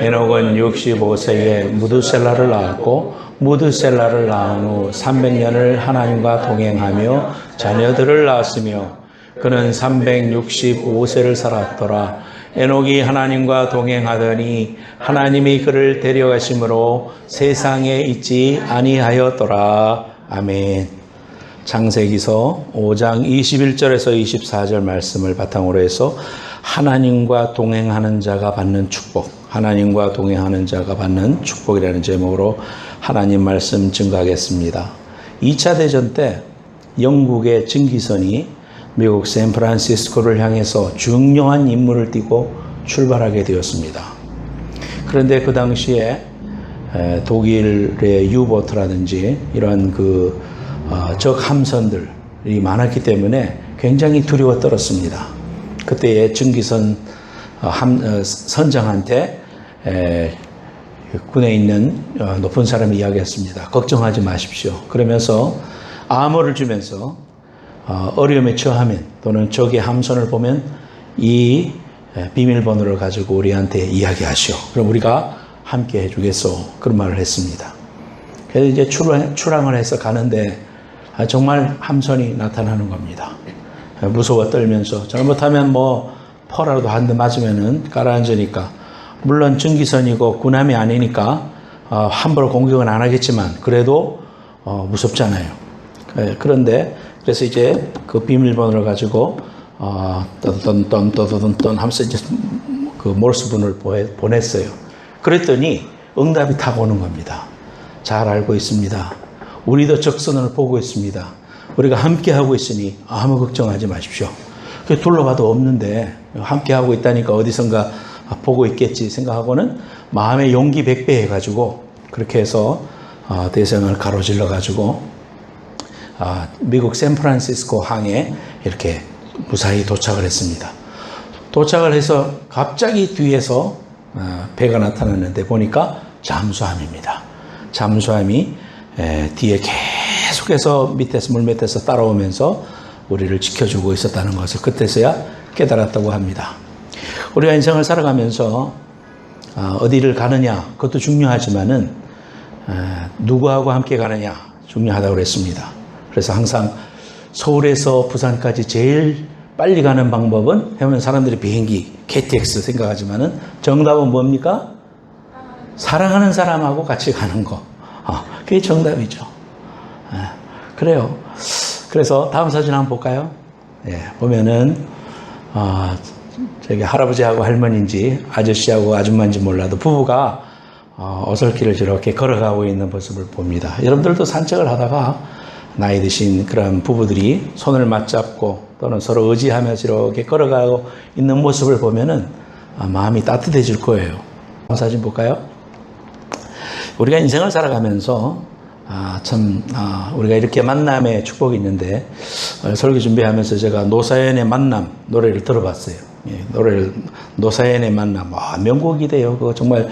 에녹은 65세에 무드셀라를 낳았고 무드셀라를 낳은 후 300년을 하나님과 동행하며 자녀들을 낳았으며 그는 365세를 살았더라. 에녹이 하나님과 동행하더니 하나님이 그를 데려가심으로 세상에 있지 아니하였더라. 아멘. 창세기서 5장 21절에서 24절 말씀을 바탕으로 해서 하나님과 동행하는 자가 받는 축복, 하나님과 동행하는 자가 받는 축복이라는 제목으로 하나님 말씀 증거하겠습니다. 2차 대전 때 영국의 증기선이 미국 샌프란시스코를 향해서 중요한 임무를 띠고 출발하게 되었습니다. 그런데 그 당시에 독일의 유보트라든지 이런 적 함선들이 많았기 때문에 굉장히 두려워 떨었습니다. 그때의 증기선 선장한테 군에 있는 높은 사람이 이야기했습니다. 걱정하지 마십시오. 그러면서 암호를 주면서 어려움에 처하면 또는 적의 함선을 보면 이 비밀번호를 가지고 우리한테 이야기하시오. 그럼 우리가 함께 해주겠소. 그런 말을 했습니다. 그래서 이제 출항을 해서 가는데 정말 함선이 나타나는 겁니다. 무서워 떨면서 잘못하면 포라도 한 대 맞으면은 가라앉으니까 물론 증기선이고 군함이 아니니까 함부로 공격은 안 하겠지만 그래도 무섭잖아요. 그런데 그래서 이제 그 비밀번호를 가지고 떠던 하면서 이제 그 몰스분을 보냈어요. 그랬더니 응답이 탁 오는 겁니다. 잘 알고 있습니다. 우리도 적선을 보고 있습니다. 우리가 함께 하고 있으니 아무 걱정하지 마십시오. 둘러봐도 없는데 함께 하고 있다니까 어디선가 보고 있겠지 생각하고는 마음의 용기 100배 해가지고 그렇게 해서 대성을 가로질러 가지고 미국 샌프란시스코 항에 이렇게 무사히 도착을 했습니다. 도착을 해서 갑자기 뒤에서 배가 나타났는데 보니까 잠수함입니다. 잠수함이 뒤에 계속해서 물 밑에서 따라오면서 우리를 지켜주고 있었다는 것을 그때서야 깨달았다고 합니다. 우리가 인생을 살아가면서 어디를 가느냐 그것도 중요하지만은 누구하고 함께 가느냐 중요하다고 그랬습니다. 그래서 항상 서울에서 부산까지 제일 빨리 가는 방법은 해보면 사람들이 비행기 KTX 생각하지만은 정답은 뭡니까? 사랑하는 사람하고 같이 가는 거. 그게 정답이죠. 그래요. 그래서 다음 사진 한번 볼까요? 보면은 저기 할아버지하고 할머니인지 아저씨하고 아줌마인지 몰라도 부부가 어설길을 저렇게 걸어가고 있는 모습을 봅니다. 여러분들도 산책을 하다가 나이 드신 그런 부부들이 손을 맞잡고 또는 서로 의지하면서 이렇게 걸어가고 있는 모습을 보면은 마음이 따뜻해질 거예요. 다음 사진 볼까요? 우리가 인생을 살아가면서 우리가 이렇게 만남의 축복이 있는데 설교 준비하면서 제가 노사연의 만남 노래를 들어봤어요. 노사연의 만남 명곡이래요. 그거 정말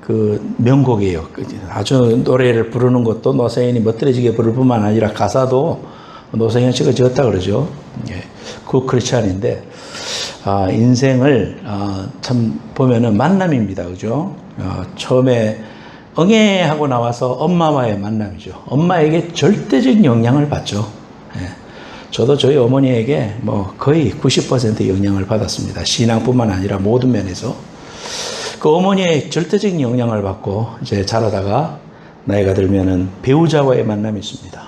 그 명곡이에요. 아주 노래를 부르는 것도 노사연이 멋들어지게 부를 뿐만 아니라 가사도 노사연 씨가 지었다 그러죠. 그 크리스찬인데 인생을 참 보면은 만남입니다. 그죠? 처음에 응애하고 나와서 엄마와의 만남이죠. 엄마에게 절대적인 영향을 받죠. 저도 저희 어머니에게 거의 90% 영향을 받았습니다. 신앙뿐만 아니라 모든 면에서. 그 어머니의 절대적인 영향을 받고 이제 자라다가 나이가 들면은 배우자와의 만남이 있습니다.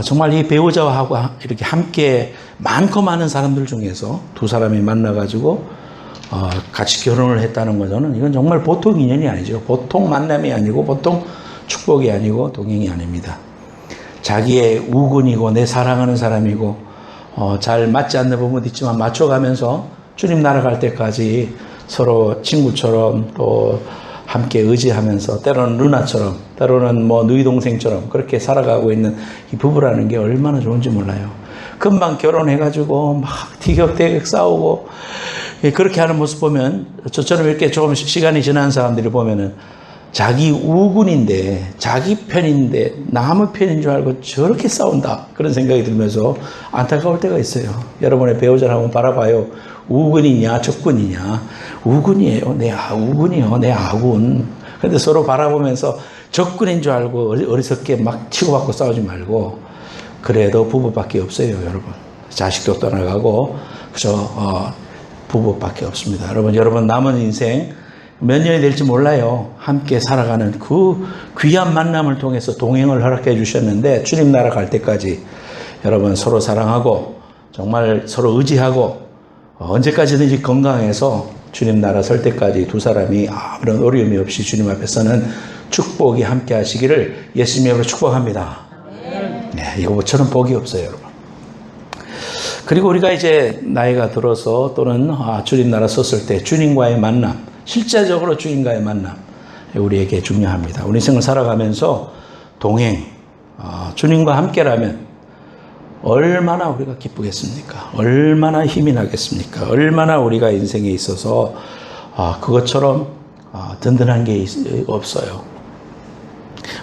정말 이 배우자하고 이렇게 함께 많고 많은 사람들 중에서 두 사람이 만나가지고 같이 결혼을 했다는 거는 이건 정말 보통 인연이 아니죠. 보통 만남이 아니고 보통 축복이 아니고 동행이 아닙니다. 자기의 우군이고 내 사랑하는 사람이고 잘 맞지 않는 부분도 있지만 맞춰가면서 주님 날아갈 때까지 서로 친구처럼 또 함께 의지하면서 때로는 누나처럼 때로는 누이 동생처럼 그렇게 살아가고 있는 이 부부라는 게 얼마나 좋은지 몰라요. 금방 결혼해가지고 막 티격태격 싸우고 그렇게 하는 모습 보면 저처럼 이렇게 조금 시간이 지난 사람들이 보면은 자기 우군인데 자기 편인데 남의 편인 줄 알고 저렇게 싸운다 그런 생각이 들면서 안타까울 때가 있어요. 여러분의 배우자를 한번 바라봐요. 우군이냐 적군이냐. 우군이에요. 우군이요. 내 아군. 근데 서로 바라보면서 적군인 줄 알고 어리석게 막 치고받고 싸우지 말고, 그래도 부부밖에 없어요, 여러분. 자식도 떠나가고 그저 부부밖에 없습니다. 여러분 남은 인생 몇 년이 될지 몰라요. 함께 살아가는 그 귀한 만남을 통해서 동행을 허락해 주셨는데, 주님 나라 갈 때까지 여러분 서로 사랑하고 정말 서로 의지하고 언제까지든지 건강해서 주님 나라 설 때까지 두 사람이 아무런 어려움이 없이 주님 앞에서는 축복이 함께 하시기를 예수님의 이름으로 축복합니다. 네, 이거처럼 복이 없어요, 여러분. 그리고 우리가 이제 나이가 들어서 또는 주님 나라 섰을 때 주님과의 만남, 실제적으로 주님과의 만남, 우리에게 중요합니다. 우리 인생을 살아가면서 동행, 주님과 함께라면 얼마나 우리가 기쁘겠습니까? 얼마나 힘이 나겠습니까? 얼마나 우리가 인생에 있어서 그것처럼 든든한 게 없어요.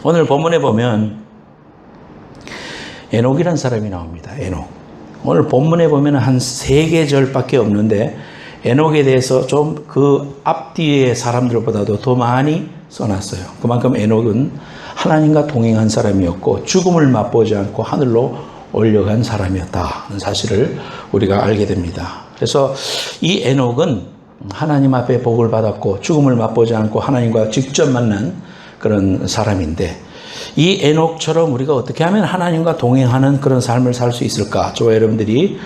오늘 본문에 보면 에녹이라는 사람이 나옵니다. 에녹. 오늘 본문에 보면 한 3계절밖에 없는데 에녹에 대해서 좀 그 앞뒤의 사람들보다도 더 많이 써놨어요. 그만큼 에녹은 하나님과 동행한 사람이었고 죽음을 맛보지 않고 하늘로 올려간 사람이었다는 사실을 우리가 알게 됩니다. 그래서 이 에녹은 하나님 앞에 복을 받았고 죽음을 맛보지 않고 하나님과 직접 만난 그런 사람인데, 이 에녹처럼 우리가 어떻게 하면 하나님과 동행하는 그런 삶을 살 수 있을까? 저와 여러분들이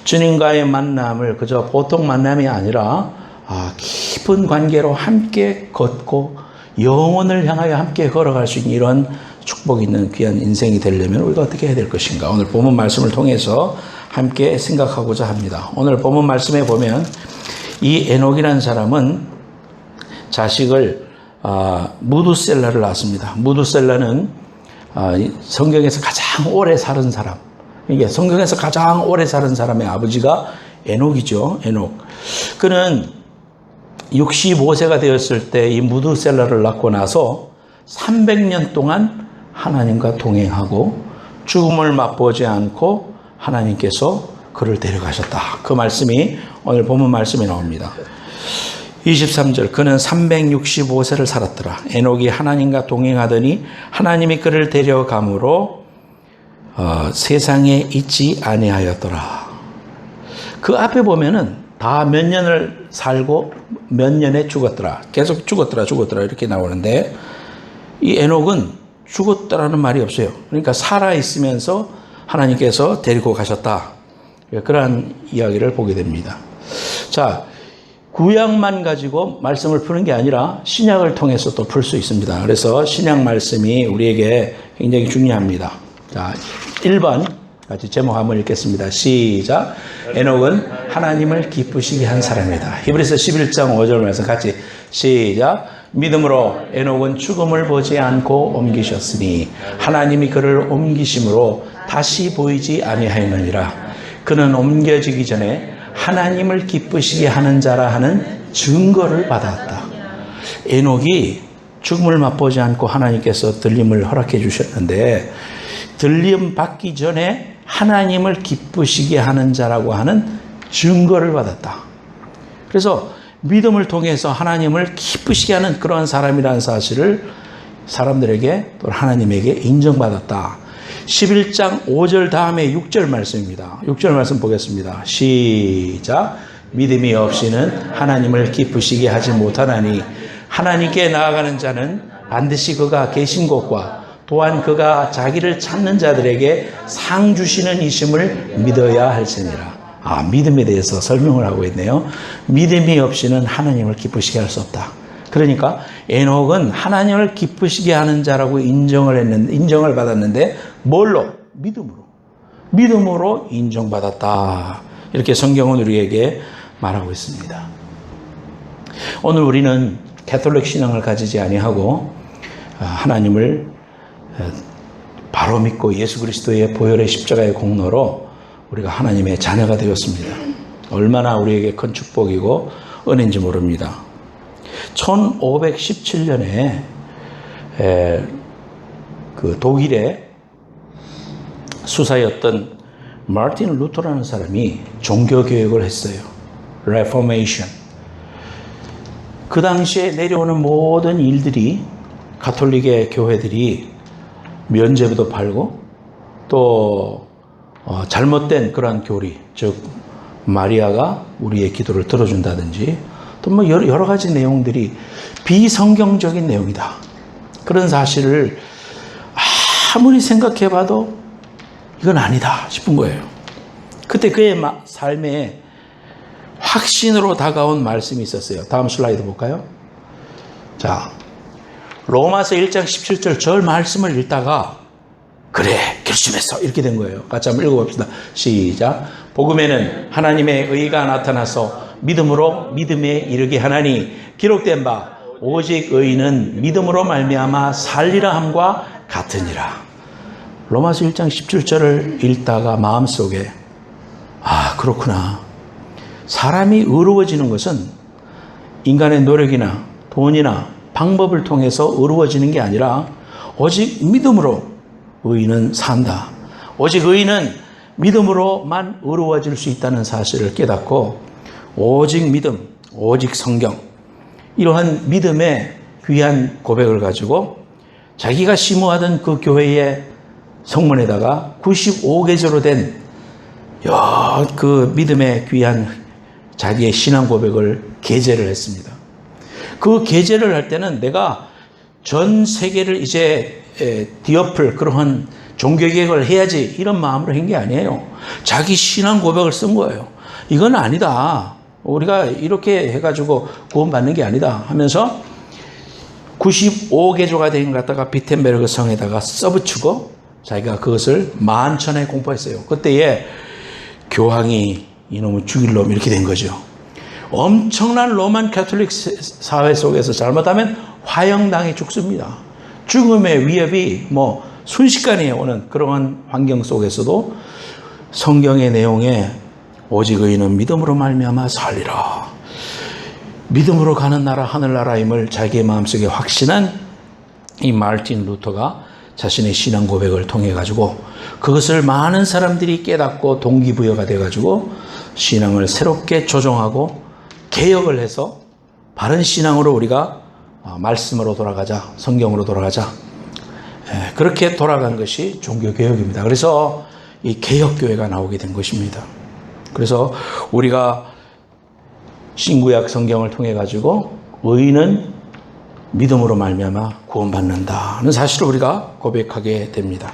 주님과의 만남을 그저 보통 만남이 아니라 깊은 관계로 함께 걷고 영혼을 향하여 함께 걸어갈 수 있는 이런 축복이 있는 귀한 인생이 되려면 우리가 어떻게 해야 될 것인가? 오늘 본문 말씀을 통해서 함께 생각하고자 합니다. 오늘 본문 말씀에 보면 이 에녹이라는 사람은 자식을 무두셀라를 낳았습니다. 무두셀라는 성경에서 가장 오래 사는 사람, 이게 성경에서 가장 오래 사는 사람의 아버지가 에녹이죠. 에녹. 그는 65세가 되었을 때 이 무두셀라를 낳고 나서 300년 동안 하나님과 동행하고 죽음을 맛보지 않고 하나님께서 그를 데려가셨다. 그 말씀이 오늘 본문 말씀에 나옵니다. 23절, 그는 365세를 살았더라. 에녹이 하나님과 동행하더니 하나님이 그를 데려감으로 세상에 있지 아니하였더라. 그 앞에 보면은 다 몇 년을 살고 몇 년에 죽었더라. 계속 죽었더라 이렇게 나오는데, 이 에녹은 죽었다라는 말이 없어요. 그러니까 살아있으면서 하나님께서 데리고 가셨다. 그러한 이야기를 보게 됩니다. 자, 구약만 가지고 말씀을 푸는 게 아니라 신약을 통해서 또 풀 수 있습니다. 그래서 신약 말씀이 우리에게 굉장히 중요합니다. 자, 1번 같이 제목 한번 읽겠습니다. 시작. 에녹은 하나님을 기쁘시게 한 사람이다. 히브리서 11장 5절 말씀 같이 시작. 믿음으로 에녹은 죽음을 보지 않고 옮기셨으니 하나님이 그를 옮기심으로 다시 보이지 아니하였느니라. 그는 옮겨지기 전에 하나님을 기쁘시게 하는 자라 하는 증거를 받았다. 에녹이 죽음을 맛보지 않고 하나님께서 들림을 허락해 주셨는데, 들림 받기 전에 하나님을 기쁘시게 하는 자라고 하는 증거를 받았다. 그래서 믿음을 통해서 하나님을 기쁘시게 하는 그런 사람이라는 사실을 사람들에게 또 하나님에게 인정받았다. 11장 5절 다음에 6절 말씀입니다. 6절 말씀 보겠습니다. 시작. 믿음이 없이는 하나님을 기쁘시게 하지 못하나니 하나님께 나아가는 자는 반드시 그가 계신 곳과 또한 그가 자기를 찾는 자들에게 상 주시는 이심을 믿어야 할지니라. 믿음에 대해서 설명을 하고 있네요. 믿음이 없이는 하나님을 기쁘시게 할 수 없다. 그러니까 에녹은 하나님을 기쁘시게 하는 자라고 인정을 받았는데 뭘로? 믿음으로 인정받았다. 이렇게 성경은 우리에게 말하고 있습니다. 오늘 우리는 가톨릭 신앙을 가지지 아니하고 하나님을 바로 믿고 예수 그리스도의 보혈의 십자가의 공로로 우리가 하나님의 자녀가 되었습니다. 얼마나 우리에게 큰 축복이고 은혜인지 모릅니다. 1517년에 그 독일의 수사였던 마르틴 루터라는 사람이 종교개혁을 했어요. 레포메이션. 그 당시에 내려오는 모든 일들이 가톨릭의 교회들이 면죄부도 팔고 또 잘못된 그러한 교리, 즉 마리아가 우리의 기도를 들어준다든지 또 뭐 여러 가지 내용들이 비성경적인 내용이다. 그런 사실을 아무리 생각해봐도 이건 아니다 싶은 거예요. 그때 그의 삶에 확신으로 다가온 말씀이 있었어요. 다음 슬라이드 볼까요? 자, 로마서 1장 17절 저 말씀을 읽다가 그래 결심했어 이렇게 된 거예요. 같이 한번 읽어봅시다. 시작. 복음에는 하나님의 의가 나타나서 믿음으로 믿음에 이르게 하나니 기록된 바 오직 의인은 믿음으로 말미암아 살리라 함과 같으니라. 로마서 1장 17절을 읽다가 마음속에 그렇구나. 사람이 의로워지는 것은 인간의 노력이나 돈이나 방법을 통해서 의로워지는 게 아니라 오직 믿음으로 의인은 산다. 오직 의인은 믿음으로만 의로워질 수 있다는 사실을 깨닫고 오직 믿음, 오직 성경, 이러한 믿음의 귀한 고백을 가지고 자기가 심호하던 그 교회의 성문에다가 95개조로 된 그 믿음의 귀한 자기의 신앙 고백을 게재를 했습니다. 그 게재를 할 때는 내가 전 세계를 이제 뒤엎을 그러한 종교개혁을 해야지 이런 마음으로 한 게 아니에요. 자기 신앙 고백을 쓴 거예요. 이건 아니다. 우리가 이렇게 해가지고 구원받는 게 아니다 하면서 95개조가 된 것 갖다가 비텐베르그 성에다가 써붙이고 자기가 그것을 만천에 공포했어요. 그때에 교황이 이놈을 죽일 놈 이렇게 된 거죠. 엄청난 로만 가톨릭 사회 속에서 잘못하면 화형당해 죽습니다. 죽음의 위협이 순식간에 오는 그러한 환경 속에서도 성경의 내용에 오직 의인은 믿음으로 말미암아 살리라. 믿음으로 가는 나라 하늘나라임을 자기의 마음속에 확신한 이 마르틴 루터가 자신의 신앙 고백을 통해 가지고 그것을 많은 사람들이 깨닫고 동기부여가 돼 가지고 신앙을 새롭게 조정하고 개혁을 해서 바른 신앙으로 우리가 말씀으로 돌아가자, 성경으로 돌아가자. 그렇게 돌아간 것이 종교개혁입니다. 그래서 이 개혁교회가 나오게 된 것입니다. 그래서 우리가 신구약 성경을 통해 가지고 의인은 믿음으로 말미암아 구원받는다는 사실을 우리가 고백하게 됩니다.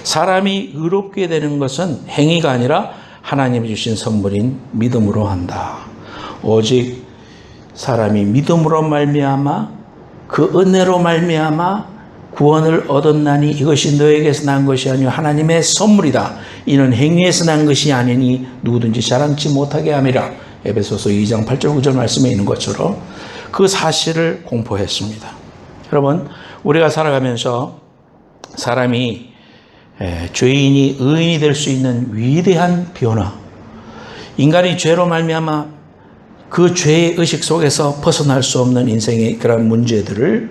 사람이 의롭게 되는 것은 행위가 아니라 하나님이 주신 선물인 믿음으로 한다. 오직 사람이 믿음으로 말미암아 그 은혜로 말미암아 구원을 얻었나니 이것이 너에게서 난 것이 아니요 하나님의 선물이다. 이는 행위에서 난 것이 아니니 누구든지 자랑치 못하게 함이라. 에베소서 2장 8절 9절 말씀에 있는 것처럼 그 사실을 공포했습니다. 여러분, 우리가 살아가면서 사람이 죄인이 의인이 될 수 있는 위대한 변화, 인간이 죄로 말미암아 그 죄의 의식 속에서 벗어날 수 없는 인생의 그런 문제들을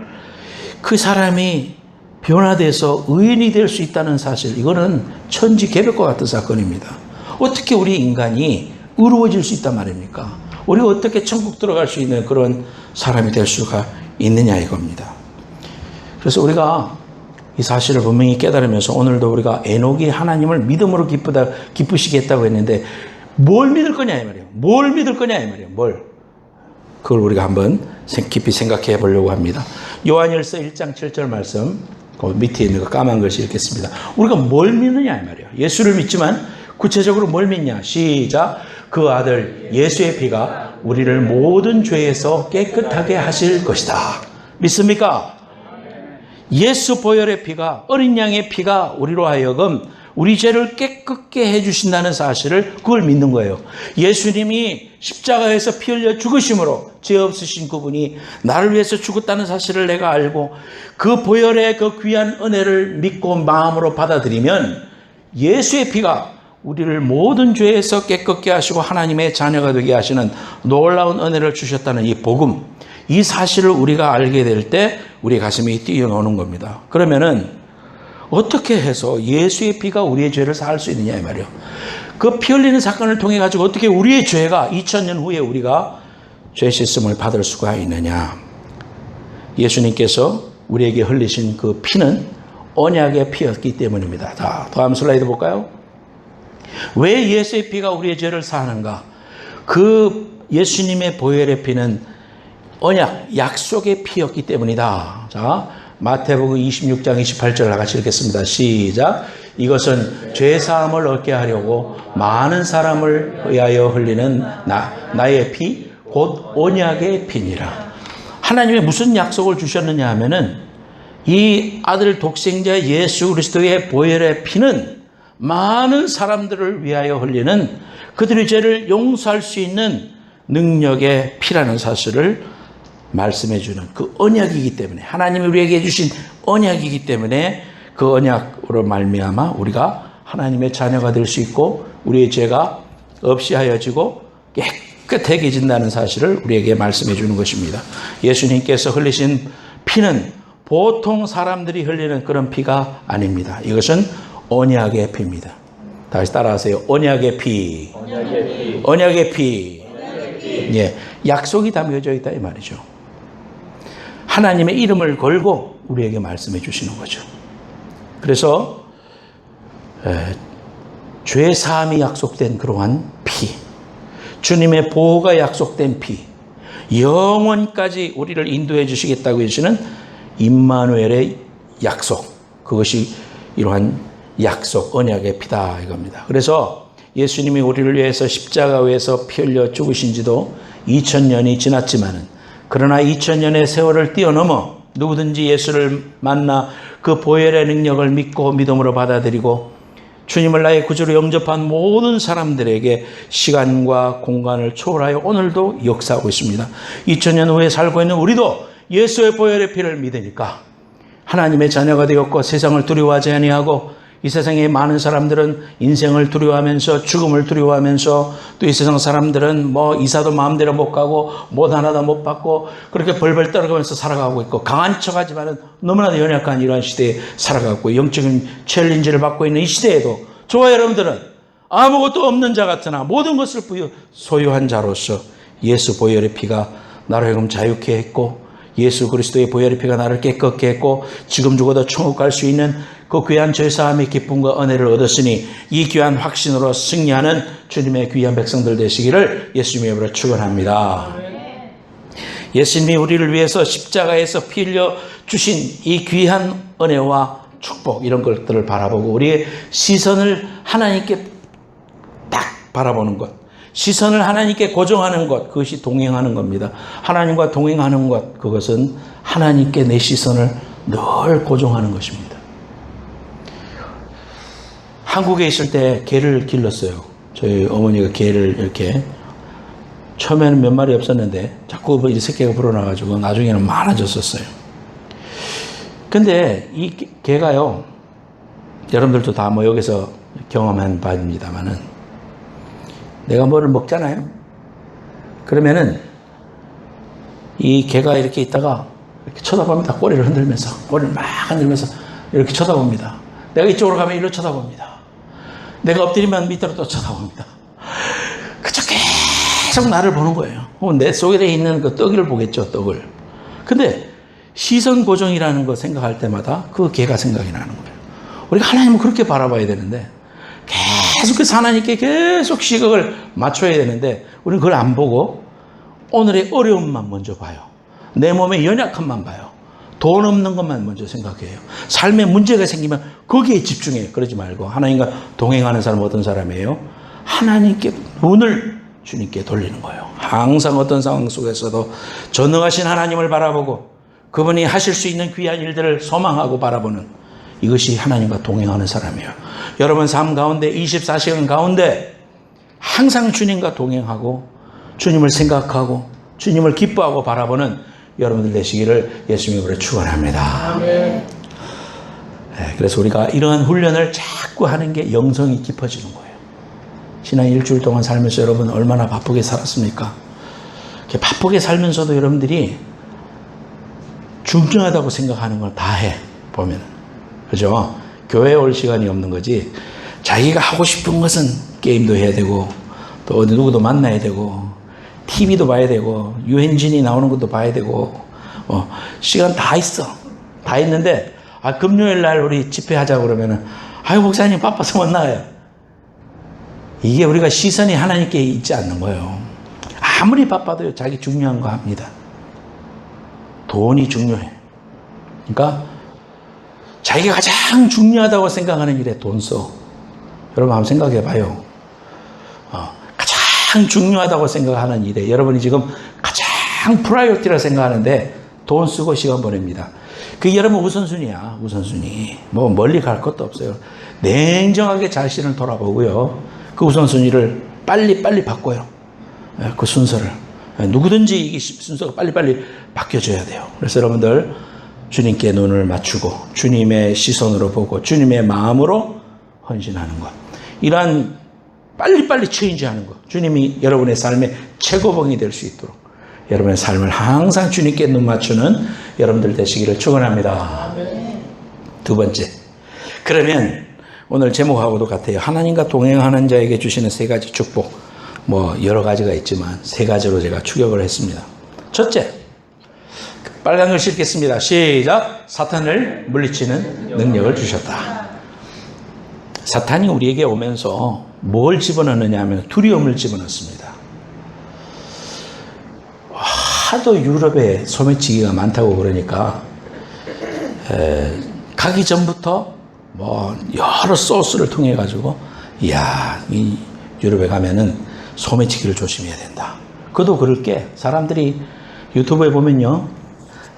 그 사람이 변화돼서 의인이 될 수 있다는 사실, 이거는 천지개벽과 같은 사건입니다. 어떻게 우리 인간이 의로워질 수 있단 말입니까? 우리가 어떻게 천국 들어갈 수 있는 그런 사람이 될 수가 있느냐 이겁니다. 그래서 우리가 이 사실을 분명히 깨달으면서 오늘도 우리가 에녹이 하나님을 믿음으로 기쁘시겠다고 했는데 뭘 믿을 거냐 이 말이에요. 뭘 믿을 거냐 이 말이에요. 뭘. 그걸 우리가 한번 깊이 생각해 보려고 합니다. 요한일서 1장 7절 말씀, 그 밑에 있는 거 까만 글씨 읽겠습니다. 우리가 뭘 믿느냐 이 말이에요. 예수를 믿지만 구체적으로 뭘 믿냐. 시작. 그 아들 예수의 피가 우리를 모든 죄에서 깨끗하게 하실 것이다. 믿습니까? 예수 보혈의 피가, 어린 양의 피가 우리로 하여금 우리 죄를 깨끗게 해주신다는 사실을 그걸 믿는 거예요. 예수님이 십자가에서 피 흘려 죽으심으로 죄 없으신 그분이 나를 위해서 죽었다는 사실을 내가 알고 그 보혈의 그 귀한 은혜를 믿고 마음으로 받아들이면 예수의 피가 우리를 모든 죄에서 깨끗게 하시고 하나님의 자녀가 되게 하시는 놀라운 은혜를 주셨다는 이 복음, 이 사실을 우리가 알게 될 때 우리 가슴이 뛰어노는 겁니다. 그러면은 어떻게 해서 예수의 피가 우리의 죄를 사할 수 있느냐 이 말이에요. 그 피 흘리는 사건을 통해 가지고 어떻게 우리의 죄가 2000년 후에 우리가 죄 씻음을 받을 수가 있느냐. 예수님께서 우리에게 흘리신 그 피는 언약의 피였기 때문입니다. 다음 슬라이드 볼까요? 왜 예수의 피가 우리의 죄를 사하는가? 그 예수님의 보혈의 피는 언약, 약속의 피였기 때문이다. 자, 마태복음 26장 28절을 같이 읽겠습니다. 시작. 이것은 죄사함을 얻게 하려고 많은 사람을 위하여 흘리는 나의 피, 곧 언약의 피니라. 하나님이 무슨 약속을 주셨느냐 하면은 이 아들 독생자 예수 그리스도의 보혈의 피는 많은 사람들을 위하여 흘리는 그들의 죄를 용서할 수 있는 능력의 피라는 사실을 말씀해 주는 그 언약이기 때문에, 하나님이 우리에게 주신 언약이기 때문에 그 언약으로 말미암아 우리가 하나님의 자녀가 될 수 있고 우리의 죄가 없이 하여지고 깨끗해진다는 사실을 우리에게 말씀해 주는 것입니다. 예수님께서 흘리신 피는 보통 사람들이 흘리는 그런 피가 아닙니다. 이것은 언약의 피입니다. 다시 따라하세요. 언약의 피. 언약의 피. 예, 약속이 담겨져 있다 이 말이죠. 하나님의 이름을 걸고 우리에게 말씀해 주시는 거죠. 그래서 죄 사함이 약속된 그러한 피, 주님의 보호가 약속된 피, 영원까지 우리를 인도해 주시겠다고 해주시는 임마누엘의 약속, 그것이 이러한 약속, 언약의 피다 이겁니다. 그래서 예수님이 우리를 위해서 십자가에서 피 흘려 죽으신 지도 2000년이 지났지만은, 그러나 2000년의 세월을 뛰어넘어 누구든지 예수를 만나 그 보혈의 능력을 믿고 믿음으로 받아들이고 주님을 나의 구주로 영접한 모든 사람들에게 시간과 공간을 초월하여 오늘도 역사하고 있습니다. 2000년 후에 살고 있는 우리도 예수의 보혈의 피를 믿으니까 하나님의 자녀가 되었고 세상을 두려워하지 아니하고, 이 세상에 많은 사람들은 인생을 두려워하면서 죽음을 두려워하면서, 또 이 세상 사람들은 뭐 이사도 마음대로 못 가고 못 하나도 못 받고 그렇게 벌벌 떨어가면서 살아가고 있고, 강한 척하지만은 너무나도 연약한 이러한 시대에 살아가고 영적인 챌린지를 받고 있는 이 시대에도 저와 여러분들은 아무것도 없는 자 같으나 모든 것을 소유한 자로서 예수 보혈의 피가 나를 하여금 자유케 했고, 예수 그리스도의 보혈의 피가 나를 깨끗게 했고, 지금 죽어도 천국 갈 수 있는 그 귀한 죄사함의 기쁨과 은혜를 얻었으니 이 귀한 확신으로 승리하는 주님의 귀한 백성들 되시기를 예수님의 이름으로 축원합니다. 예수님이 우리를 위해서 십자가에서 피 흘려 주신 이 귀한 은혜와 축복, 이런 것들을 바라보고 우리의 시선을 하나님께 딱 바라보는 것, 시선을 하나님께 고정하는 것, 그것이 동행하는 겁니다. 하나님과 동행하는 것, 그것은 하나님께 내 시선을 늘 고정하는 것입니다. 한국에 있을 때 개를 길렀어요. 저희 어머니가 개를 이렇게, 처음에는 몇 마리 없었는데 자꾸 이 새끼가 불어나가지고 나중에는 많아졌었어요. 근데 이 개가요, 여러분들도 다 뭐 여기서 경험한 바입니다만은, 내가 뭐를 먹잖아요. 그러면은 이 개가 이렇게 있다가 이렇게 쳐다봅니다. 꼬리를 흔들면서, 꼬리를 막 흔들면서 이렇게 쳐다봅니다. 내가 이쪽으로 가면 이리로 쳐다봅니다. 내가 엎드리면 밑으로 또 쳐다봅니다. 그저 계속 나를 보는 거예요. 내 속에 있는 그 떡을 보겠죠, 떡을. 근데 시선 고정이라는 거 생각할 때마다 그 개가 생각이 나는 거예요. 우리가 하나님을 그렇게 바라봐야 되는데, 계속해서 하나님께 계속 시각을 맞춰야 되는데, 우리는 그걸 안 보고 오늘의 어려움만 먼저 봐요. 내 몸의 연약함만 봐요. 돈 없는 것만 먼저 생각해요. 삶에 문제가 생기면 거기에 집중해요. 그러지 말고 하나님과 동행하는 사람은 어떤 사람이에요? 하나님께 눈을 주님께 돌리는 거예요. 항상 어떤 상황 속에서도 전능하신 하나님을 바라보고 그분이 하실 수 있는 귀한 일들을 소망하고 바라보는, 이것이 하나님과 동행하는 사람이에요. 여러분 삶 가운데 24시간 가운데 항상 주님과 동행하고 주님을 생각하고 주님을 기뻐하고 바라보는 여러분들 되시기를 예수님으로 축원합니다. 네, 그래서 우리가 이러한 훈련을 자꾸 하는 게 영성이 깊어지는 거예요. 지난 일주일 동안 살면서 여러분 얼마나 바쁘게 살았습니까? 이렇게 바쁘게 살면서도 여러분들이 중요하다고 생각하는 걸 다 해 보면, 그죠? 교회에 올 시간이 없는 거지. 자기가 하고 싶은 것은 게임도 해야 되고, 또 어디 누구도 만나야 되고, TV도 봐야 되고, 유현진이 나오는 것도 봐야 되고, 시간 다 있어. 다 있는데, 금요일 날 우리 집회하자 그러면은, 아유, 목사님 바빠서 못 나가요. 이게 우리가 시선이 하나님께 있지 않는 거예요. 아무리 바빠도 자기 중요한 거 합니다. 돈이 중요해. 그러니까 자기가 가장 중요하다고 생각하는 일에 돈 써. 여러분 한번 생각해 봐요. 가장 중요하다고 생각하는 일에 여러분이 지금 가장 프라이어티라고 생각하는데 돈 쓰고 시간 보냅니다. 그게 여러분 우선순위야. 우선순위. 뭐 멀리 갈 것도 없어요. 냉정하게 자신을 돌아보고요. 그 우선순위를 빨리 바꿔요. 그 순서를. 누구든지 이 순서가 빨리 바뀌어져야 돼요. 그래서 여러분들 주님께 눈을 맞추고 주님의 시선으로 보고 주님의 마음으로 헌신하는 것. 이러한 빨리 체인지하는 것. 주님이 여러분의 삶의 최고봉이 될 수 있도록 여러분의 삶을 항상 주님께 눈 맞추는 여러분들 되시기를 축원합니다. 두 번째. 그러면 오늘 제목하고도 같아요. 하나님과 동행하는 자에게 주시는 세 가지 축복. 뭐 여러 가지가 있지만 세 가지로 제가 추격을 했습니다. 첫째, 빨간 글씨 읽겠습니다. 시작. 사탄을 물리치는 능력을 주셨다. 사탄이 우리에게 오면서 뭘 집어넣느냐 하면 두려움을 집어넣습니다. 하도 유럽에 소매치기가 많다고 그러니까 가기 전부터 뭐 여러 소스를 통해 가지고 이야, 이 유럽에 가면은 소매치기를 조심해야 된다. 그도 그럴 게 사람들이 유튜브에 보면요,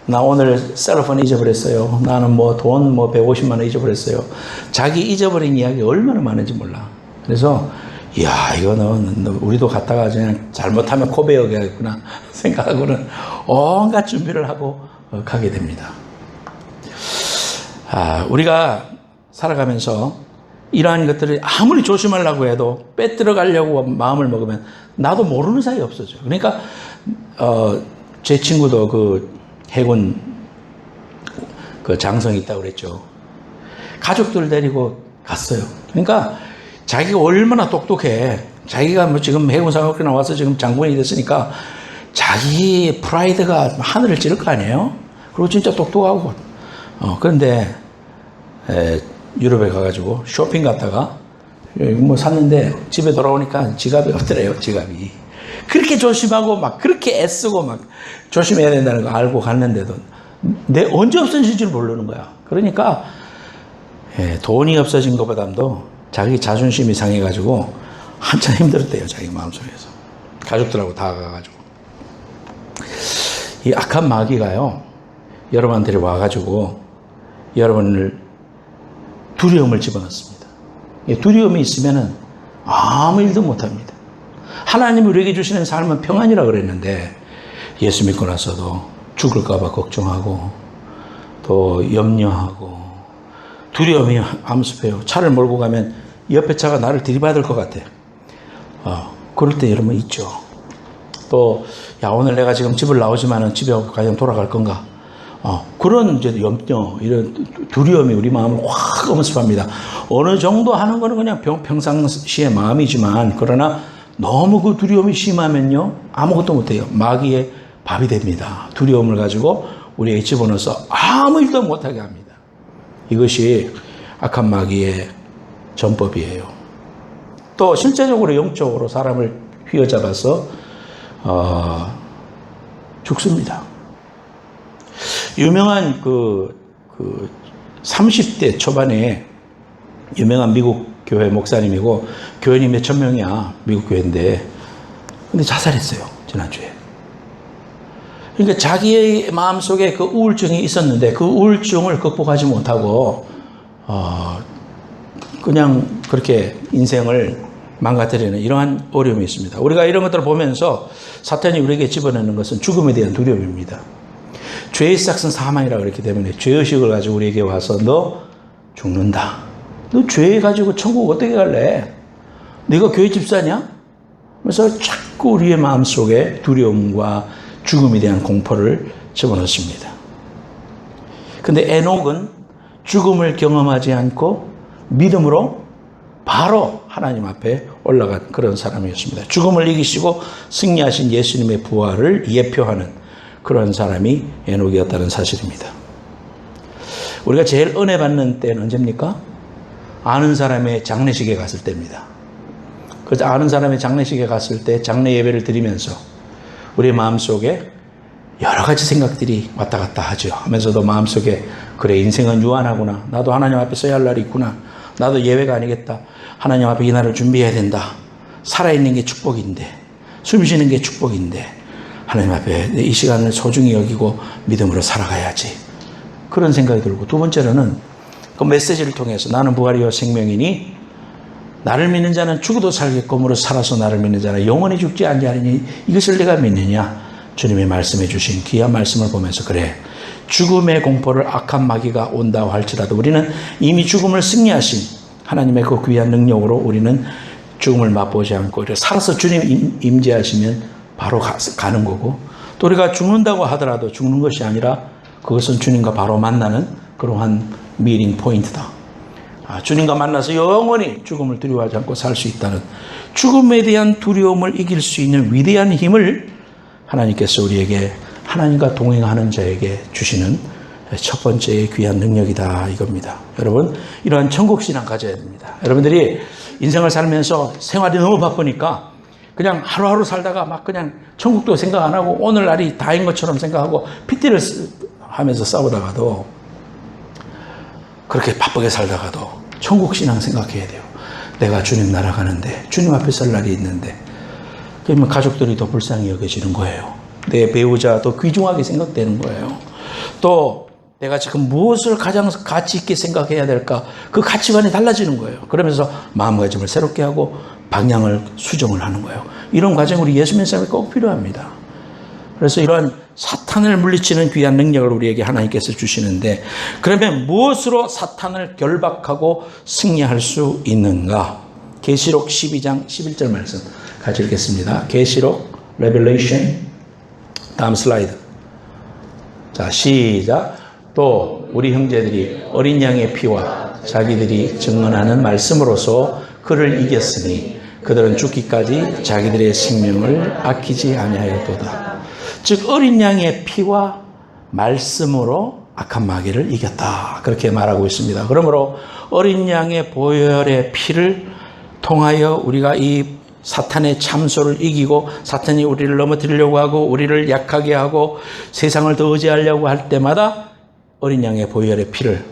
나 오늘 셀러폰 잊어버렸어요. 나는 뭐 돈 150만 원 잊어버렸어요. 자기 잊어버린 이야기 얼마나 많은지 몰라. 그래서 이야, 이거는 우리도 갔다가 그냥 잘못하면 고백하겠구나 생각하고는 온갖 준비를 하고 가게 됩니다. 우리가 살아가면서 이러한 것들을 아무리 조심하려고 해도 빼들어 가려고 마음을 먹으면 나도 모르는 사이에 없어져. 그러니까 제 친구도 그 해군 그 장성이 있다고 그랬죠. 가족들 데리고 갔어요. 그러니까 자기가 얼마나 똑똑해. 자기가 뭐 지금 해군사관학교 나와서 지금 장군이 됐으니까 자기 프라이드가 하늘을 찌를 거 아니에요. 그리고 진짜 똑똑하고. 그런데 유럽에 가가지고 쇼핑 갔다가 뭐 샀는데 집에 돌아오니까 지갑이 없더래요. 지갑이. 그렇게 조심하고 막 그렇게 애쓰고 막 조심해야 된다는 거 알고 갔는데도 내 언제 없어질지 모르는 거야. 그러니까 돈이 없어진 것보다도 자기 자존심이 상해가지고 한참 힘들었대요. 자기 마음속에서. 가족들하고 다 가가지고. 이 악한 마귀가요, 여러분한테 와가지고 여러분을 두려움을 집어넣습니다. 두려움이 있으면은 아무 일도 못합니다. 하나님이 우리에게 주시는 삶은 평안이라고 그랬는데 예수 믿고 나서도 죽을까봐 걱정하고 또 염려하고 두려움이 암습해요. 차를 몰고 가면 옆에 차가 나를 들이받을 것 같아. 그럴 때 여러분 있죠. 또 야, 오늘 내가 지금 집을 나오지만은 집에 과연 돌아갈 건가? 그런 이제 염려, 이런 두려움이 우리 마음을 확 엄습합니다. 어느 정도 하는 거는 그냥 평상시의 마음이지만, 그러나 너무 그 두려움이 심하면요, 아무것도 못해요. 마귀의 밥이 됩니다. 두려움을 가지고 우리에게 집어넣어서 아무 일도 못하게 합니다. 이것이 악한 마귀의 전법이에요. 또 실제적으로 영적으로 사람을 휘어잡아서 죽습니다. 유명한 그 30대 초반에 유명한 미국 교회 목사님이고 교인이 몇천 명이야. 미국 교회인데. 근데 자살했어요. 지난주에. 그러니까 자기의 마음속에 그 우울증이 있었는데 그 우울증을 극복하지 못하고 그냥 그렇게 인생을 망가뜨리는 이러한 어려움이 있습니다. 우리가 이런 것들을 보면서 사탄이 우리에게 집어넣는 것은 죽음에 대한 두려움입니다. 죄의 싹은 사망이라고 그랬기 때문에 죄의식을 가지고 우리에게 와서 너 죽는다. 너 죄 가지고 천국 어떻게 갈래? 네가 교회 집사냐? 그래서 자꾸 우리의 마음속에 두려움과 죽음에 대한 공포를 집어넣습니다. 근데 에녹은 죽음을 경험하지 않고 믿음으로 바로 하나님 앞에 올라간 그런 사람이었습니다. 죽음을 이기시고 승리하신 예수님의 부활을 예표하는 그런 사람이 에녹이었다는 사실입니다. 우리가 제일 은혜 받는 때는 언제입니까? 아는 사람의 장례식에 갔을 때입니다. 그래서 아는 사람의 장례식에 갔을 때 장례 예배를 드리면서 우리 마음속에 여러 가지 생각들이 왔다 갔다 하죠. 하면서도 마음속에 그래, 인생은 유한하구나. 나도 하나님 앞에 서야 할 날이 있구나. 나도 예외가 아니겠다. 하나님 앞에 이 날을 준비해야 된다. 살아있는 게 축복인데, 숨 쉬는 게 축복인데 하나님 앞에 이 시간을 소중히 여기고 믿음으로 살아가야지. 그런 생각이 들고, 두 번째로는 그 메시지를 통해서 나는 부활이요 생명이니 나를 믿는 자는 죽어도 살겠고 살아서 나를 믿는 자는 영원히 죽지 아니하리니 이것을 내가 믿느냐. 주님이 말씀해 주신 귀한 말씀을 보면서 그래, 죽음의 공포를 악한 마귀가 온다 할지라도 우리는 이미 죽음을 승리하신 하나님의 그 귀한 능력으로 우리는 죽음을 맛보지 않고 살아서 주님 임재하시면 바로 가는 거고, 또 우리가 죽는다고 하더라도 죽는 것이 아니라 그것은 주님과 바로 만나는 그러한 미팅 포인트다. 주님과 만나서 영원히 죽음을 두려워하지 않고 살 수 있다는, 죽음에 대한 두려움을 이길 수 있는 위대한 힘을 하나님께서 우리에게, 하나님과 동행하는 자에게 주시는 첫 번째의 귀한 능력이다 이겁니다. 여러분, 이러한 천국신앙 가져야 됩니다. 여러분들이 인생을 살면서 생활이 너무 바쁘니까 그냥 하루하루 살다가 막 그냥 천국도 생각 안 하고 오늘날이 다인 것처럼 생각하고 핏대를 하면서 싸우다가도, 그렇게 바쁘게 살다가도 천국신앙 생각해야 돼요. 내가 주님 나라 가는데, 주님 앞에 설 날이 있는데, 그러면 가족들이 더 불쌍히 여겨지는 거예요. 내 배우자도 귀중하게 생각되는 거예요. 또 내가 지금 무엇을 가장 가치 있게 생각해야 될까, 그 가치관이 달라지는 거예요. 그러면서 마음가짐을 새롭게 하고 방향을 수정을 하는 거예요. 이런 과정이 우리 예수 믿는 사람이 꼭 필요합니다. 그래서 이러한 사탄을 물리치는 귀한 능력을 우리에게 하나님께서 주시는데, 그러면 무엇으로 사탄을 결박하고 승리할 수 있는가? 계시록 12장 11절 말씀 같이 읽겠습니다. 계시록 Revelation, 다음 슬라이드. 자, 시작. 또 우리 형제들이 어린 양의 피와 자기들이 증언하는 말씀으로서 그를 이겼으니 그들은 죽기까지 자기들의 생명을 아끼지 아니하였도다. 즉 어린 양의 피와 말씀으로 악한 마귀를 이겼다, 그렇게 말하고 있습니다. 그러므로 어린 양의 보혈의 피를 통하여 우리가 이 사탄의 참소를 이기고, 사탄이 우리를 넘어뜨리려고 하고 우리를 약하게 하고 세상을 더 의지하려고 할 때마다 어린 양의 보혈의 피를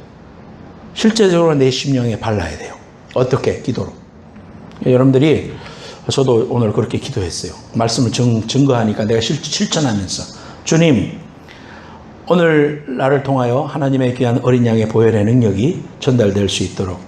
실제적으로 내 심령에 발라야 돼요. 어떻게? 기도로. 여러분들이, 저도 오늘 그렇게 기도했어요. 말씀을 증거하니까 내가 실천하면서, 주님, 오늘 나를 통하여 하나님의 귀한 어린 양의 보혈의 능력이 전달될 수 있도록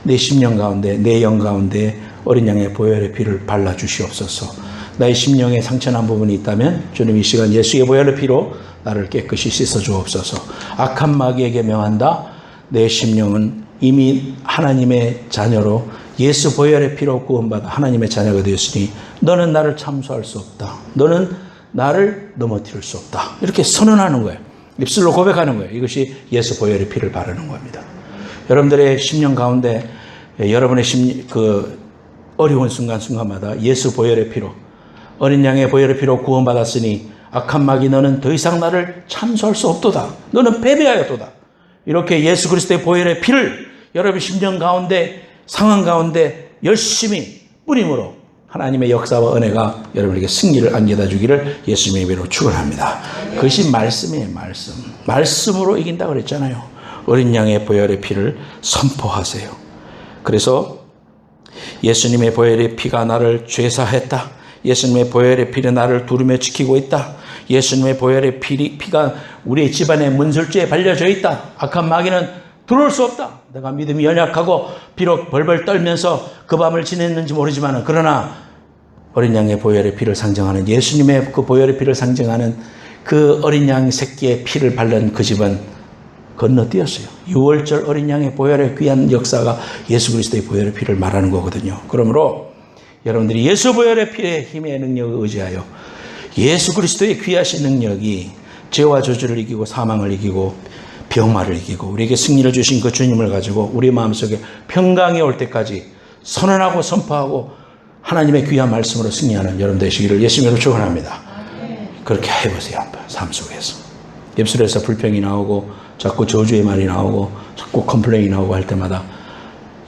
내 심령 가운데, 내 영 가운데 어린 양의 보혈의 피를 발라주시옵소서. 나의 심령에 상처난 부분이 있다면 주님 이 시간 예수의 보혈의 피로 나를 깨끗이 씻어주옵소서. 악한 마귀에게 명한다. 내 심령은 이미 하나님의 자녀로 예수 보혈의 피로 구원받아 하나님의 자녀가 되었으니 너는 나를 참소할 수 없다. 너는 나를 넘어뜨릴 수 없다. 이렇게 선언하는 거예요. 입술로 고백하는 거예요. 이것이 예수 보혈의 피를 바르는 겁니다. 여러분들의 심령 가운데 여러분의 어려운 순간순간마다 예수 보혈의 피로, 어린 양의 보혈의 피로 구원받았으니 악한 마귀 너는 더 이상 나를 참소할 수 없도다. 너는 패배하였도다. 이렇게 예수 그리스도의 보혈의 피를 여러분 심령 가운데, 상황 가운데 열심히 뿌림으로 하나님의 역사와 은혜가 여러분에게 승리를 안겨다 주기를 예수님의 이름으로 축원합니다. 그것이 말씀이에요. 말씀으로 이긴다 그랬잖아요. 어린 양의 보혈의 피를 선포하세요. 그래서 예수님의 보혈의 피가 나를 죄사했다. 예수님의 보혈의 피는 나를 두루며 지키고 있다. 예수님의 보혈의 피가 우리의 집안의 문설주에 발려져 있다. 악한 마귀는 들어올 수 없다. 내가 믿음이 연약하고 비록 벌벌 떨면서 그 밤을 지냈는지 모르지만, 그러나 어린 양의 보혈의 피를 상징하는, 예수님의 그 보혈의 피를 상징하는 그 어린 양 새끼의 피를 바른 그 집은 건너뛰었어요. 6월절 어린 양의 보혈의 귀한 역사가 예수 그리스도의 보혈의 피를 말하는 거거든요. 그러므로 여러분들이 예수 보혈의 피의 힘의 능력을 의지하여 예수 그리스도의 귀하신 능력이 죄와 저주를 이기고 사망을 이기고 병마를 이기고 우리에게 승리를 주신 그 주님을 가지고 우리 마음속에 평강이 올 때까지 선언하고 선포하고 하나님의 귀한 말씀으로 승리하는 여러분 되시기를 예수님으로 축원합니다. 그렇게 해보세요. 한번 삶 속에서. 입술에서 불평이 나오고 자꾸 저주의 말이 나오고 자꾸 컴플레인이 나오고 할 때마다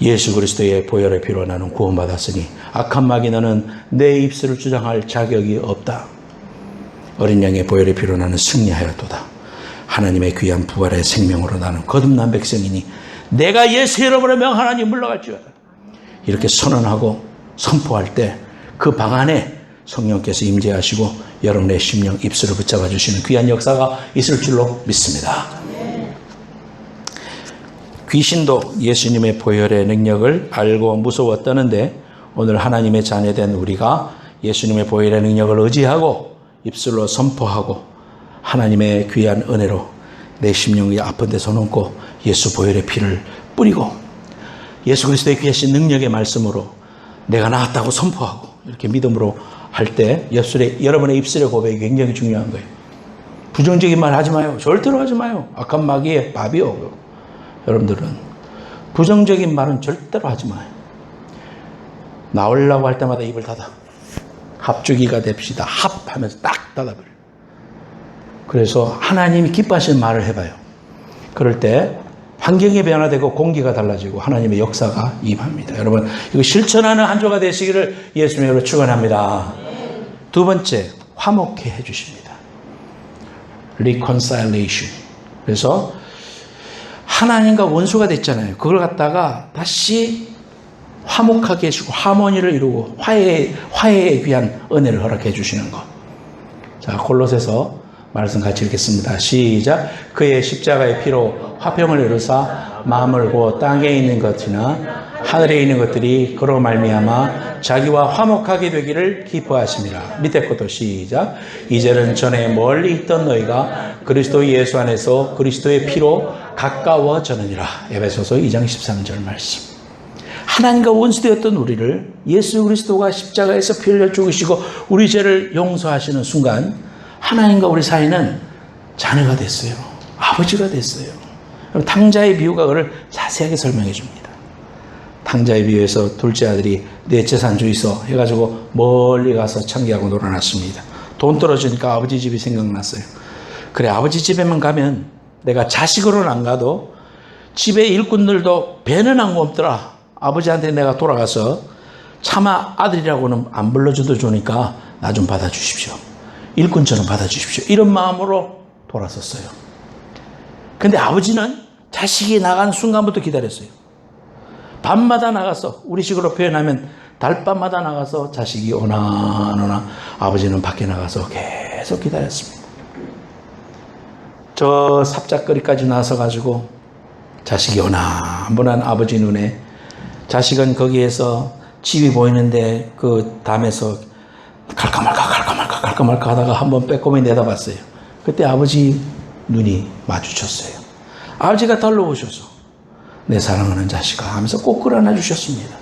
예수 그리스도의 보혈의 피로 나는 구원받았으니 악한 마귀 너는 내 입술을 주장할 자격이 없다. 어린 양의 보혈의 피로 나는 승리하였도다. 하나님의 귀한 부활의 생명으로 나는 거듭난 백성이니 내가 예수 이름으로 명하나니 물러갈지어다. 이렇게 선언하고 선포할 때 그 방 안에 성령께서 임재하시고 여러분의 심령 입술을 붙잡아 주시는 귀한 역사가 있을 줄로 믿습니다. 귀신도 예수님의 보혈의 능력을 알고 무서워 떠는데 오늘 하나님의 자녀된 우리가 예수님의 보혈의 능력을 의지하고 입술로 선포하고 하나님의 귀한 은혜로 내 심령이 아픈 데 손 얹고 예수 보혈의 피를 뿌리고 예수 그리스도의 귀하신 능력의 말씀으로 내가 나았다고 선포하고 이렇게 믿음으로 할 때 여러분의 입술의 고백이 굉장히 중요한 거예요. 부정적인 말 하지 마요. 절대로 하지 마요. 악한 마귀의 밥이요. 여러분들은 부정적인 말은 절대로 하지 마요. 나오려고 할 때마다 입을 닫아. 합주기가 됩시다. 합하면서 딱 닫아버려요. 그래서 하나님이 기뻐하시는 말을 해봐요. 그럴 때 환경이 변화되고 공기가 달라지고 하나님의 역사가 임합니다. 여러분 이거 실천하는 한 주가 되시기를 예수님으로 축원합니다. 두 번째, 화목해 해주십니다. reconciliation. 그래서 하나님과 원수가 됐잖아요. 그걸 갖다가 다시 화목하게 해주고 하모니를 이루고 화해에 귀한 은혜를 허락해 주시는 것. 자, 골로새서 말씀 같이 읽겠습니다. 시작. 그의 십자가의 피로 화평을 이루사 마음을 고 땅에 있는 것이나 하늘에 있는 것들이 그로 말미암아 자기와 화목하게 되기를 기뻐하심이라. 밑에 것도 시작. 이제는 전에 멀리 있던 너희가 그리스도 예수 안에서 그리스도의 피로 가까워졌느니라. 에베소서 2장 13절 말씀. 하나님과 원수되었던 우리를 예수 그리스도가 십자가에서 피 흘려 죽으시고 우리 죄를 용서하시는 순간 하나님과 우리 사이는 자녀가 됐어요. 아버지가 됐어요. 탕자의 비유가 그걸 자세하게 설명해 줍니다. 탕자의 비유에서 둘째 아들이 내 재산 주이소 해가지고 멀리 가서 창기하고 놀아놨습니다. 돈 떨어지니까 아버지 집이 생각났어요. 그래, 아버지 집에만 가면 내가 자식으로는 안 가도 집의 일꾼들도 배는 안 고맙더라. 아버지한테 내가 돌아가서 차마 아들이라고는 안 불러줘도 좋으니까 나 좀 받아주십시오. 일꾼처럼 받아주십시오. 이런 마음으로 돌아섰어요. 근데 아버지는 자식이 나간 순간부터 기다렸어요. 밤마다 나가서, 우리식으로 표현하면 달밤마다 나가서 자식이 오나 안 오나 아버지는 밖에 나가서 계속 기다렸습니다. 저 삽작거리까지 나서가지고 자식이 오나 안 보나 아버지 눈에 자식은 거기에서 집이 보이는데 그 담에서 갈까 말까 하다가 한번 빼꼼히 내다봤어요. 그때 아버지 눈이 마주쳤어요. 아버지가 달려오셔서 내 사랑하는 자식아 하면서 꼭 끌어안아 주셨습니다.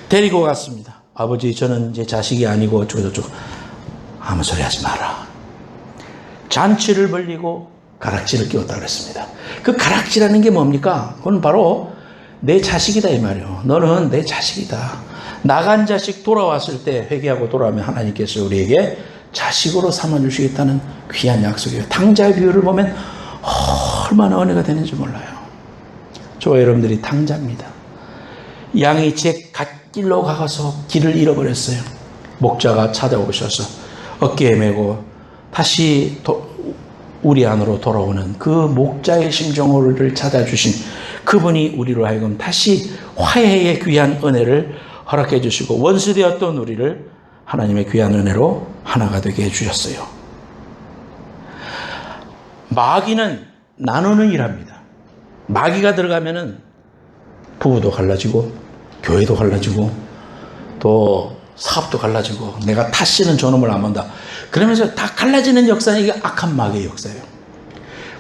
데리고 갔습니다. 아버지 저는 이제 자식이 아니고 어쩌고저쩌고 아무 소리 하지 마라. 잔치를 벌리고 가락지를 끼웠다 그랬습니다. 그 가락지라는 게 뭡니까? 그건 바로 내 자식이다 이 말이에요. 너는 내 자식이다. 나간 자식 돌아왔을 때 회개하고 돌아오면 하나님께서 우리에게 자식으로 삼아주시겠다는 귀한 약속이에요. 탕자의 비유를 보면 얼마나 은혜가 되는지 몰라요. 저와 여러분들이 탕자입니다. 양이 제 갓길로 가서 길을 잃어버렸어요. 목자가 찾아오셔서 어깨에 메고 다시 우리 안으로 돌아오는 그 목자의 심정을 찾아주신 그분이 우리로 하여금 다시 화해의 귀한 은혜를 허락해 주시고 원수되었던 우리를 하나님의 귀한 은혜로 하나가 되게 해주셨어요. 마귀는 나누는 일합니다. 마귀가 들어가면은 부부도 갈라지고 교회도 갈라지고 또 사업도 갈라지고 내가 다시는 저놈을 안 본다. 그러면서 다 갈라지는 역사는 이게 악한 마귀의 역사예요.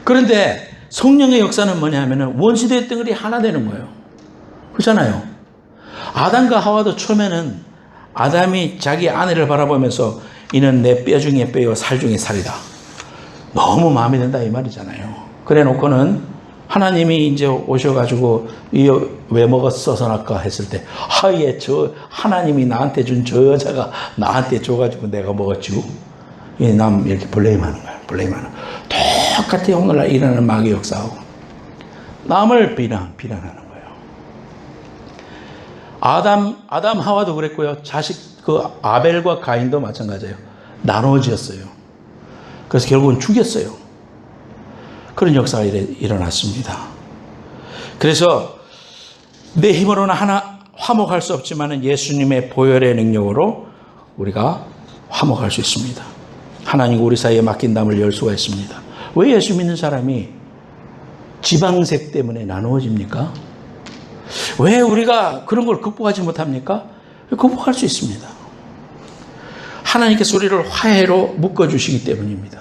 그런데 성령의 역사는 뭐냐 하면은 원수되었던 것이 하나 되는 거예요. 그렇잖아요. 아담과 하와도 처음에는 아담이 자기 아내를 바라보면서 이는 내 뼈 중에 뼈요 살 중에 살이다. 너무 마음에 든다 이 말이잖아요. 그래 놓고는 하나님이 이제 오셔가지고 이 왜 먹었어서나까 했을 때 하예 저 하나님이 나한테 준 저 여자가 나한테 줘가지고 내가 먹었지. 남 이렇게 블레임하는 거야. 블레임하는. 똑같이 오늘날 일어나는 마귀 역사하고 남을 비난하는 거예요. 아담 하와도 그랬고요. 자식 그 아벨과 가인도 마찬가지예요. 나눠지었어요. 그래서 결국은 죽였어요. 그런 역사가 일어났습니다. 그래서 내 힘으로는 하나 화목할 수 없지만 예수님의 보혈의 능력으로 우리가 화목할 수 있습니다. 하나님과 우리 사이에 막힌 담을 열 수가 있습니다. 왜 예수 믿는 사람이 지방색 때문에 나누어집니까? 왜 우리가 그런 걸 극복하지 못합니까? 극복할 수 있습니다. 하나님께서 우리를 화해로 묶어주시기 때문입니다.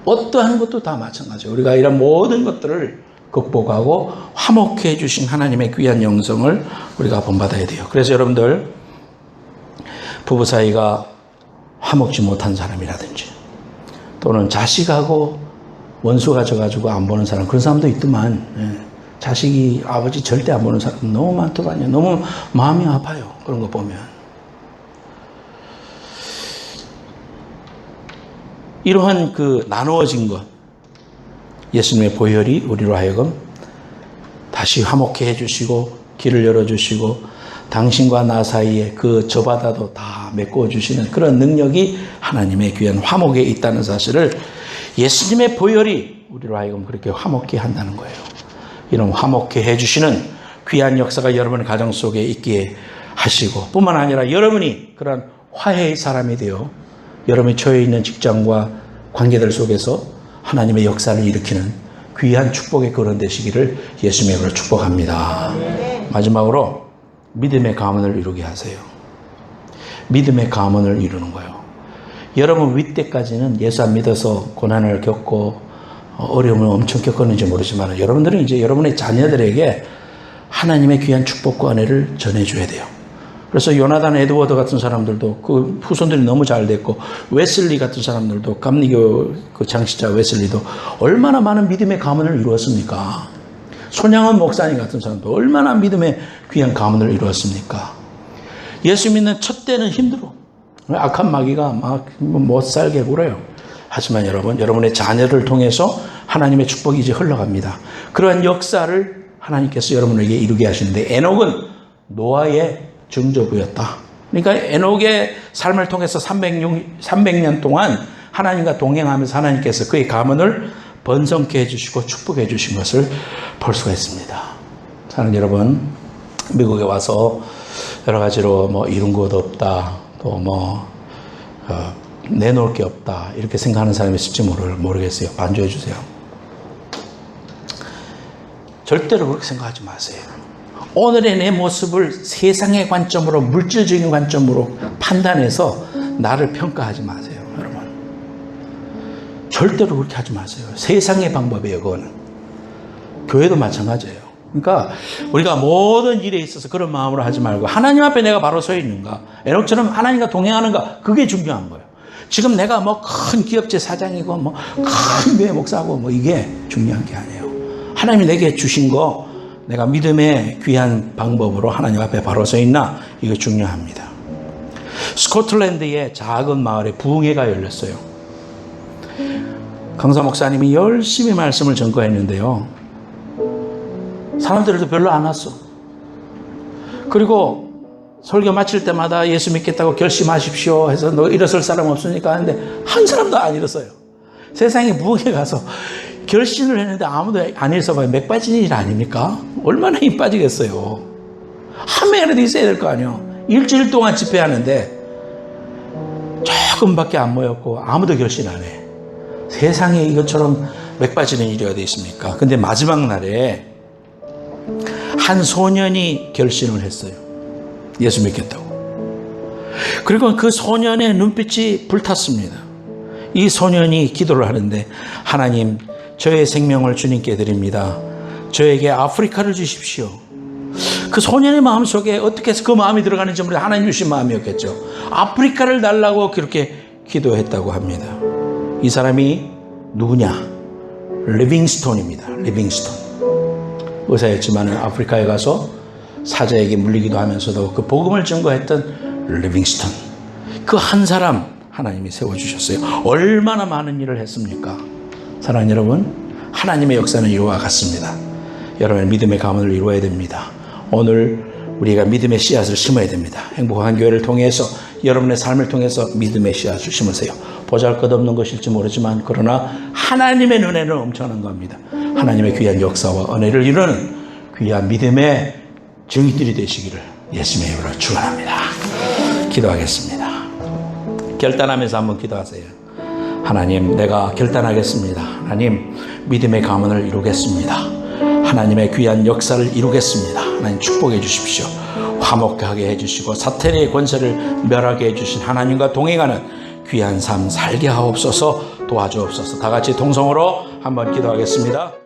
어떠한 것도 다 마찬가지예요. 우리가 이런 모든 것들을 극복하고 화목해 주신 하나님의 귀한 영성을 우리가 본받아야 돼요. 그래서 여러분들 부부 사이가 화목지 못한 사람이라든지 또는 자식하고 원수가 져가지고 안 보는 사람, 그런 사람도 있더만. 자식이 아버지 절대 안 보는 사람 너무 많더라고요. 너무 마음이 아파요. 그런 거 보면. 이러한 그 나누어진 것, 예수님의 보혈이 우리로 하여금 다시 화목해 해주시고 길을 열어주시고 당신과 나 사이에 그 저바다도 다 메꿔 주시는 그런 능력이 하나님의 귀한 화목에 있다는 사실을 예수님의 보혈이 우리로 하여금 그렇게 화목해 한다는 거예요. 이런 화목해 해주시는 귀한 역사가 여러분의 가정 속에 있기에 하시고 뿐만 아니라 여러분이 그런 화해의 사람이 되어 여러분이 처해 있는 직장과 관계들 속에서 하나님의 역사를 일으키는 귀한 축복의 거론 되시기를 예수님의 이름으로 축복합니다. 마지막으로 믿음의 가문을 이루게 하세요. 믿음의 가문을 이루는 거예요. 여러분 윗때까지는 예수 안 믿어서 고난을 겪고 어려움을 엄청 겪었는지 모르지만 여러분들은 이제 여러분의 자녀들에게 하나님의 귀한 축복과 은혜를 전해줘야 돼요. 그래서 요나단 에드워드 같은 사람들도 그 후손들이 너무 잘 됐고 웨슬리 같은 사람들도 감리교 그 장시자 웨슬리도 얼마나 많은 믿음의 가문을 이루었습니까? 손양원 목사님 같은 사람도 얼마나 믿음의 귀한 가문을 이루었습니까? 예수 믿는 첫 때는 힘들어. 악한 마귀가 막 못 살게 굴어요. 하지만 여러분의 자녀를 통해서 하나님의 축복이 이제 흘러갑니다. 그러한 역사를 하나님께서 여러분에게 이루게 하시는데 에녹은 노아의 증조부였다. 그러니까 에녹의 삶을 통해서 300년 동안 하나님과 동행하면서 하나님께서 그의 가문을 번성케 해주시고 축복해 주신 것을 볼 수가 있습니다. 사랑하는 여러분, 미국에 와서 여러 가지로 뭐 이룬 것 없다, 또 내놓을 게 없다 이렇게 생각하는 사람이 있을지 모르겠어요. 반주해 주세요. 절대로 그렇게 생각하지 마세요. 오늘의 내 모습을 세상의 관점으로 물질적인 관점으로 판단해서 나를 평가하지 마세요. 여러분 절대로 그렇게 하지 마세요. 세상의 방법이에요. 그거는 교회도 마찬가지예요. 그러니까 우리가 모든 일에 있어서 그런 마음으로 하지 말고 하나님 앞에 내가 바로 서 있는가, 에녹처럼 하나님과 동행하는가, 그게 중요한 거예요. 지금 내가 뭐 큰 기업체 사장이고 뭐 큰 교회 목사고 뭐 이게 중요한 게 아니에요. 하나님이 내게 주신 거 내가 믿음의 귀한 방법으로 하나님 앞에 바로 서 있나, 이게 중요합니다. 스코틀랜드의 작은 마을에 부흥회가 열렸어요. 강사 목사님이 열심히 말씀을 전거했는데요. 사람들도 별로 안 왔어. 그리고 설교 마칠 때마다 예수 믿겠다고 결심하십시오 해서 너 일어설 사람 없으니까 하는데 한 사람도 안 일었어요. 세상에 부흥회 가서 결심을 했는데 아무도 안 일어서봐요. 맥 빠진 일 아닙니까? 얼마나 힘 빠지겠어요. 한 명이라도 있어야 될 거 아니에요. 일주일 동안 집회하는데 조금밖에 안 모였고 아무도 결심 안 해. 세상에 이것처럼 맥 빠지는 일이 어디 있습니까? 근데 마지막 날에 한 소년이 결심을 했어요. 예수 믿겠다고. 그리고 그 소년의 눈빛이 불탔습니다. 이 소년이 기도를 하는데, 하나님, 저의 생명을 주님께 드립니다. 저에게 아프리카를 주십시오. 그 소년의 마음속에 어떻게 해서 그 마음이 들어가는지 모르겠는데 하나님 주신 마음이었겠죠. 아프리카를 달라고 그렇게 기도했다고 합니다. 이 사람이 누구냐? 리빙스톤입니다. 리빙스톤. 의사였지만 아프리카에 가서 사자에게 물리기도 하면서도 그 복음을 증거했던 리빙스톤. 그 한 사람 하나님이 세워주셨어요. 얼마나 많은 일을 했습니까? 사랑하는 여러분, 하나님의 역사는 이와 같습니다. 여러분의 믿음의 가문을 이루어야 됩니다. 오늘 우리가 믿음의 씨앗을 심어야 됩니다. 행복한 교회를 통해서 여러분의 삶을 통해서 믿음의 씨앗을 심으세요. 보잘것없는 것일지 모르지만 그러나 하나님의 눈에는 엄청난 겁니다. 하나님의 귀한 역사와 은혜를 이루는 귀한 믿음의 증인들이 되시기를 예수님의 이름으로 축원합니다. 기도하겠습니다. 결단하면서 한번 기도하세요. 하나님, 내가 결단하겠습니다. 하나님, 믿음의 가문을 이루겠습니다. 하나님의 귀한 역사를 이루겠습니다. 하나님 축복해 주십시오. 화목하게 해주시고 사탄의 권세를 멸하게 해주신 하나님과 동행하는 귀한 삶 살게 하옵소서. 도와주옵소서. 다 같이 동성으로 한번 기도하겠습니다.